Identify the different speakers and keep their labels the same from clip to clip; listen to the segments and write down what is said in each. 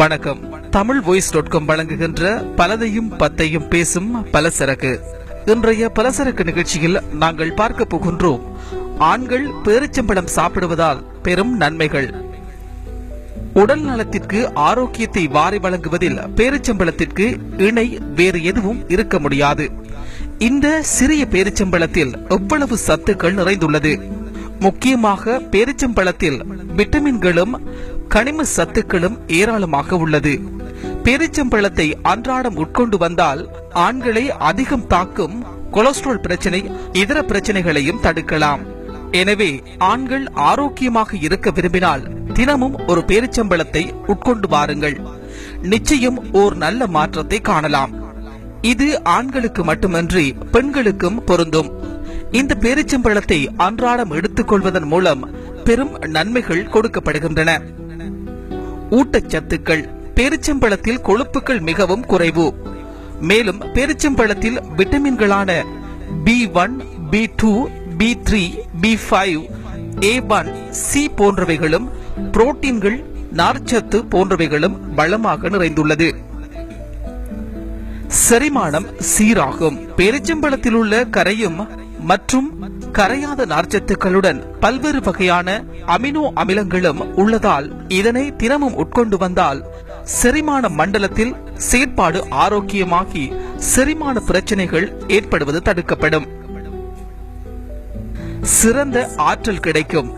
Speaker 1: வணக்கம். தமிழ் voice.com வழங்குகின்ற பலதையும் பத்தையும் பேசும் பலசரக்கு. இன்றைய பலசரக்கு நிகழ்ச்சியில் நாங்கள் பார்க்க போகின்றோம் ஆண்கள் பேரிச்சம்பழம் சாப்பிடுவதால் பெரும் நன்மைகள். உடல் நலத்திற்கு ஆரோக்கியத்தை வாரி வழங்குவதில் பேரிச்சம்பழத்திற்கு இணை வேறு எதுவும் இருக்க முடியாது. இந்த சிறிய பேரிச்சம்பழத்தில் எவ்வளவு சத்துக்கள் நிறைந்துள்ளது. முக்கியமாக பேரிச்சம்பழத்தில் விட்டமின்களும் கனிம சத்துக்களும் ஏராளமாக உள்ளது. பேரிச்சம்பழத்தை அன்றாடம் உட்கொண்டு வந்தால் ஆண்களை அதிகம் தாக்கும் கொலஸ்ட்ரால் பிரச்சனை, இதர பிரச்சனைகளையும் தடுக்கலாம். எனவே ஆண்கள் ஆரோக்கியமாக இருக்க விரும்பினால் தினமும் ஒரு பேரிச்சம்பழத்தை உட்கொண்டு வாருங்கள். நிச்சயம் ஓர் நல்ல மாற்றத்தை காணலாம். இது ஆண்களுக்கு மட்டுமன்றி பெண்களுக்கும் பொருந்தும். இந்த பேரிச்சம்பழத்தை அன்றாடம் எடுத்துக் கொள்வதன் மூலம் பெரும் நன்மைகள் கொடுக்கப்படுகின்றன. ஊட்டச்சத்துக்கள். பேரிச்சம்பழத்தில் கொழுப்புகள் மிகவும் குறைவு. மேலும் பேரிச்சம்பழத்தில் விட்டமின்களான B1, B2, B3, B5, A1, C போன்றவைகளும் புரோட்டீன்கள், நார்ச்சத்து போன்றவைகளும் வளமாக நிறைந்துள்ளது. செரிமானம் சீராகும். பேரிச்சம்பழத்தில் உள்ள கரையும் மற்றும் கரையாத நார்ச்சத்துக்களுடன் பல்வேறு வகையான அமினோ அமிலங்களும் உள்ளதால் இதனை தினமும் உட்கொண்டு வந்தால் செரிமான மண்டலத்தில் செயற்பாடு ஆரோக்கியமாகி செரிமான பிரச்சனைகள் ஏற்படுவது தடுக்கப்படும். சிறந்த ஆற்றல் கிடைக்கும்.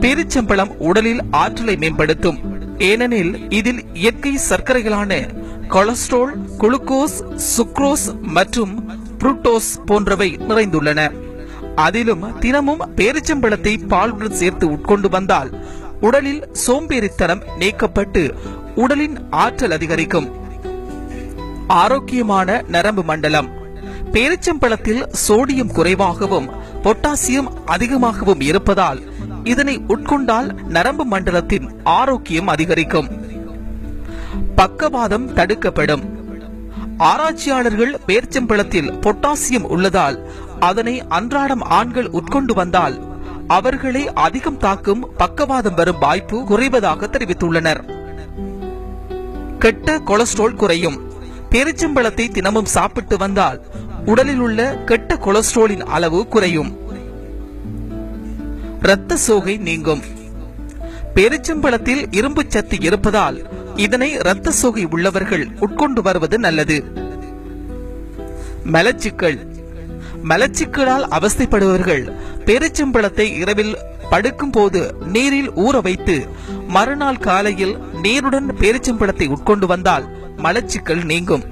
Speaker 1: பேரிச்சம்பழம் உடலில் ஆற்றலை மேம்படுத்தும். ஏனெனில் இதில் இயற்கை சர்க்கரைகளான கொலஸ்ட்ரால், குளுக்கோஸ், சுக்ரோஸ் மற்றும் புரூட்டோஸ் போன்றவை நிறைந்துள்ளன. அதிலும் தினமும் பேரிச்சம்பழத்தை பாலுடன் சேர்த்து உட்கொண்டு வந்தால் உடலில் சோம்பேறித்தனம் நீக்கப்பட்டு உடலின் ஆற்றல் அதிகரிக்கும். ஆரோக்கியமான நரம்பு மண்டலம். பேரிச்சம்பழத்தில் சோடியம் குறைவாகவும் பொட்டாசியம் அதிகமாகவும் இருப்பதால் இதனை உட்கொண்டால் நரம்பு மண்டலத்தின் ஆரோக்கியம் அதிகரிக்கும். பக்கவாதம் தடுக்கப்படும். ஆராய்ச்சியாளர்கள் பேரிச்சம்பழத்தில் பொட்டாசியம் உள்ளதால் அதனை அன்றாடம் ஆண்கள் உட்கொண்டு வந்தால் அவர்களை அதிகம் தாக்கும் பக்கவாதம் வரும் வாய்ப்பு குறைவதாக தெரிவித்துள்ளனர். கெட்ட கொலஸ்ட்ரால் குறையும். பேரிச்சம்பழத்தை தினமும் சாப்பிட்டு வந்தால் உடலில் உள்ள கெட்ட கொலஸ்ட்ராலின் அளவு குறையும். இரத்த சோகை நீங்கும். பேரிச்சம்பழத்தில் இரும்பு சத்து இருப்பதால் இதனை இரத்த சோகை உள்ளவர்கள் உட்கொண்டு வருவது நல்லது. மலச்சிக்கல். மலச்சிக்கலால் அவஸ்தைப்படுபவர்கள் பேரிச்சம்பழத்தை இரவில் படுக்கும் போது நீரில் ஊற வைத்து மறுநாள் காலையில் நீருடன் பேரிச்சம்பழத்தை உட்கொண்டு வந்தால் மலச்சிக்கல் நீங்கும்.